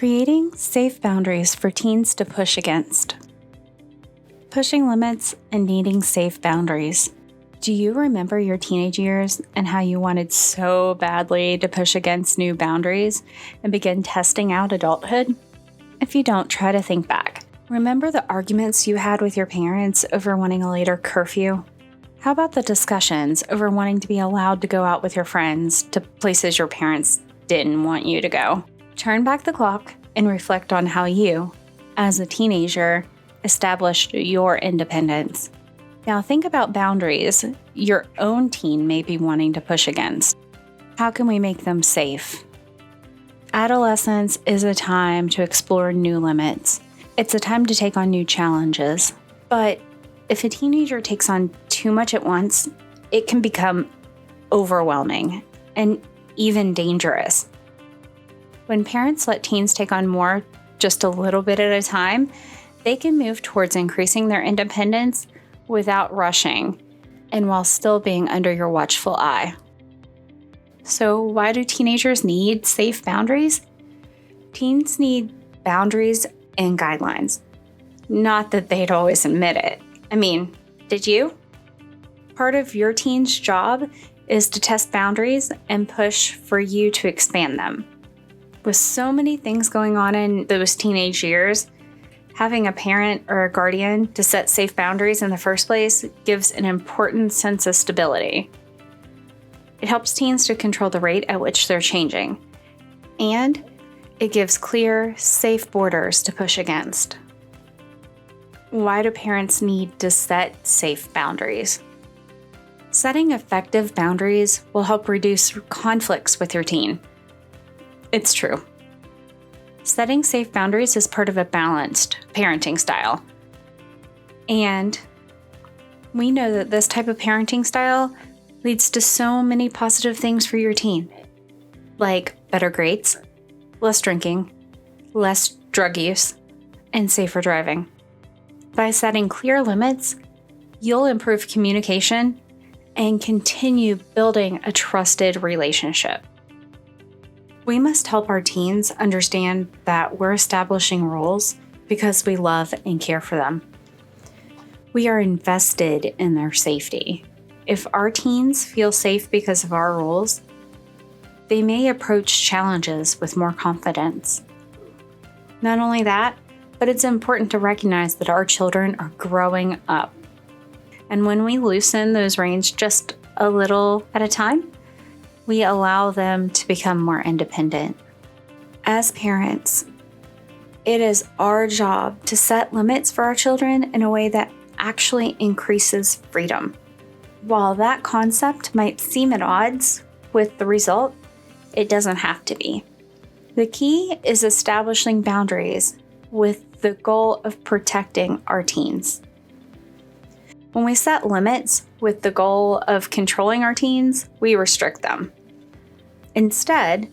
Creating safe boundaries for teens to push against. Pushing limits and needing safe boundaries. Do you remember your teenage years and how you wanted so badly to push against new boundaries and begin testing out adulthood? If you don't, try to think back. Remember the arguments you had with your parents over wanting a later curfew? How about the discussions over wanting to be allowed to go out with your friends to places your parents didn't want you to go? Turn back the clock and reflect on how you, as a teenager, established your independence. Now think about boundaries your own teen may be wanting to push against. How can we make them safe? Adolescence is a time to explore new limits. It's a time to take on new challenges. But if a teenager takes on too much at once, it can become overwhelming and even dangerous. When parents let teens take on more just a little bit at a time, they can move towards increasing their independence without rushing and while still being under your watchful eye. So why do teenagers need safe boundaries? Teens need boundaries and guidelines. Not that they'd always admit it. I mean, did you? Part of your teen's job is to test boundaries and push for you to expand them. With so many things going on in those teenage years, having a parent or a guardian to set safe boundaries in the first place gives an important sense of stability. It helps teens to control the rate at which they're changing, and it gives clear, safe borders to push against. Why do parents need to set safe boundaries? Setting effective boundaries will help reduce conflicts with your teen. It's true. Setting safe boundaries is part of a balanced parenting style. And we know that this type of parenting style leads to so many positive things for your teen, like better grades, less drinking, less drug use, and safer driving. By setting clear limits, you'll improve communication and continue building a trusted relationship. We must help our teens understand that we're establishing rules because we love and care for them. We are invested in their safety. If our teens feel safe because of our rules, they may approach challenges with more confidence. Not only that, but it's important to recognize that our children are growing up. And when we loosen those reins just a little at a time, we allow them to become more independent. As parents, it is our job to set limits for our children in a way that actually increases freedom. While that concept might seem at odds with the result, it doesn't have to be. The key is establishing boundaries with the goal of protecting our teens. When we set limits with the goal of controlling our teens, we restrict them. Instead,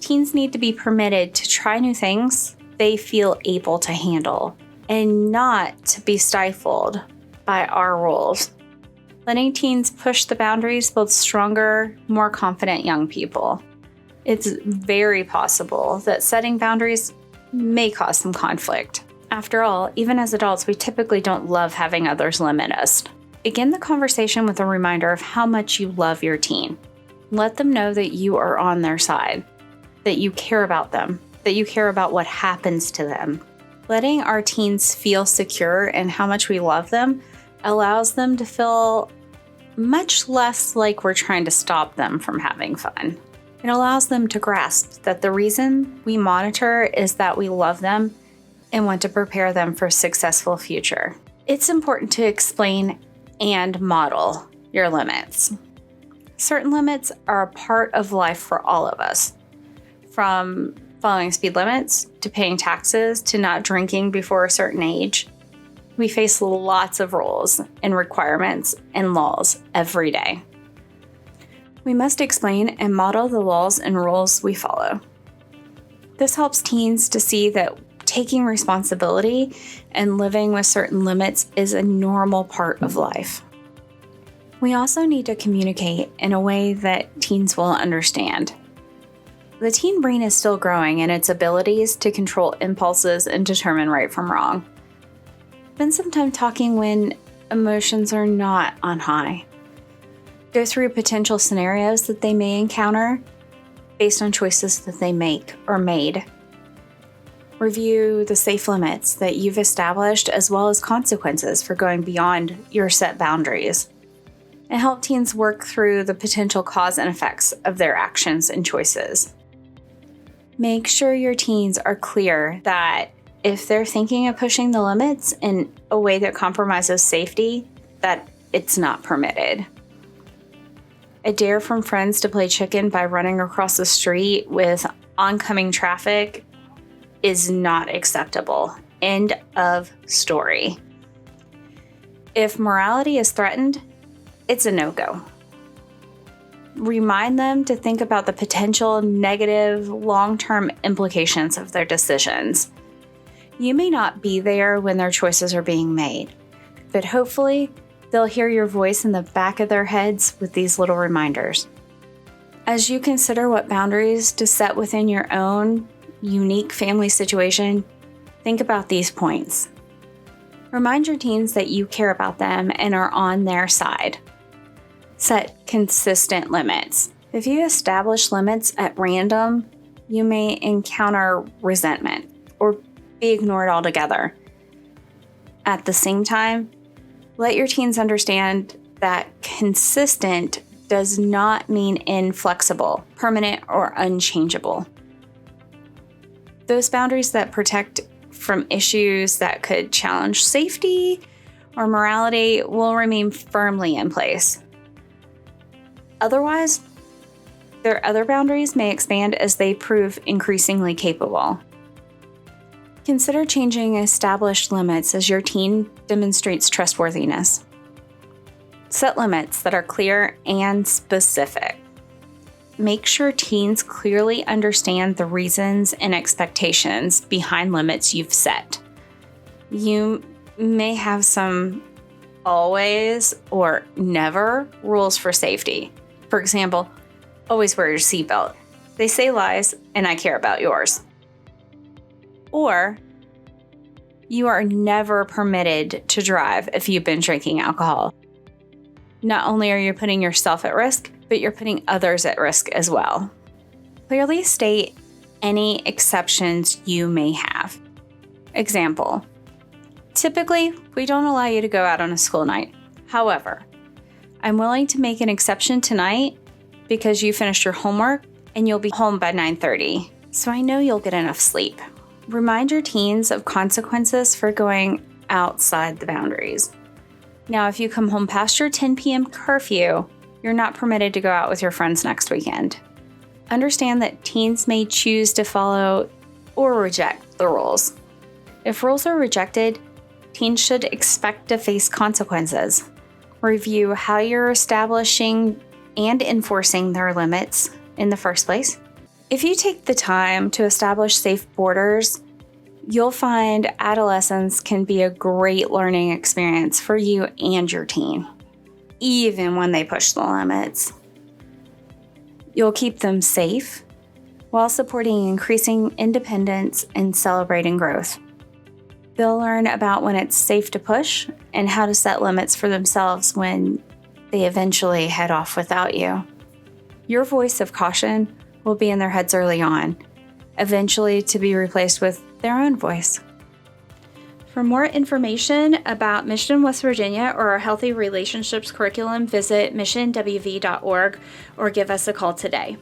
teens need to be permitted to try new things they feel able to handle and not to be stifled by our rules. Letting teens push the boundaries builds stronger, more confident young people. It's very possible that setting boundaries may cause some conflict. After all, even as adults, we typically don't love having others limit us. Begin the conversation with a reminder of how much you love your teen. Let them know that you are on their side, that you care about them, that you care about what happens to them. Letting our teens feel secure in how much we love them allows them to feel much less like we're trying to stop them from having fun. It allows them to grasp that the reason we monitor is that we love them and want to prepare them for a successful future. It's important to explain and model your limits. Certain limits are a part of life for all of us, from following speed limits to paying taxes to not drinking before a certain age. We face lots of rules and requirements and laws every day. We must explain and model the laws and rules we follow. This helps teens to see that taking responsibility and living with certain limits is a normal part of life. We also need to communicate in a way that teens will understand. The teen brain is still growing in its abilities to control impulses and determine right from wrong. Spend some time talking when emotions are not on high. Go through potential scenarios that they may encounter based on choices that they make or made. Review the safe limits that you've established as well as consequences for going beyond your set boundaries. And help teens work through the potential cause and effects of their actions and choices. Make sure your teens are clear that if they're thinking of pushing the limits in a way that compromises safety, that it's not permitted. A dare from friends to play chicken by running across the street with oncoming traffic is not acceptable. End of story. If morality is threatened, it's a no-go. Remind them to think about the potential negative long-term implications of their decisions. You may not be there when their choices are being made, but hopefully they'll hear your voice in the back of their heads with these little reminders. As you consider what boundaries to set within your own unique family situation, think about these points. Remind your teens that you care about them and are on their side. Set consistent limits. If you establish limits at random, you may encounter resentment or be ignored altogether. At the same time, let your teens understand that consistent does not mean inflexible, permanent, or unchangeable. Those boundaries that protect from issues that could challenge safety or morality will remain firmly in place. Otherwise, their other boundaries may expand as they prove increasingly capable. Consider changing established limits as your teen demonstrates trustworthiness. Set limits that are clear and specific. Make sure teens clearly understand the reasons and expectations behind limits you've set. You may have some always or never rules for safety. For example, always wear your seatbelt. They say lies, and I care about yours. Or, you are never permitted to drive if you've been drinking alcohol. Not only are you putting yourself at risk, but you're putting others at risk as well. Clearly state any exceptions you may have. Example, typically, we don't allow you to go out on a school night. However, I'm willing to make an exception tonight because you finished your homework and you'll be home by 9:30, so I know you'll get enough sleep. Remind your teens of consequences for going outside the boundaries. Now, if you come home past your 10 p.m. curfew, you're not permitted to go out with your friends next weekend. Understand that teens may choose to follow or reject the rules. If rules are rejected, teens should expect to face consequences. Review how you're establishing and enforcing their limits in the first place. If you take the time to establish safe borders, you'll find adolescence can be a great learning experience for you and your teen, even when they push the limits. You'll keep them safe while supporting increasing independence and celebrating growth. They'll learn about when it's safe to push and how to set limits for themselves when they eventually head off without you. Your voice of caution will be in their heads early on, eventually to be replaced with their own voice. For more information about Mission West Virginia or our Healthy Relationships curriculum, visit missionwv.org or give us a call today.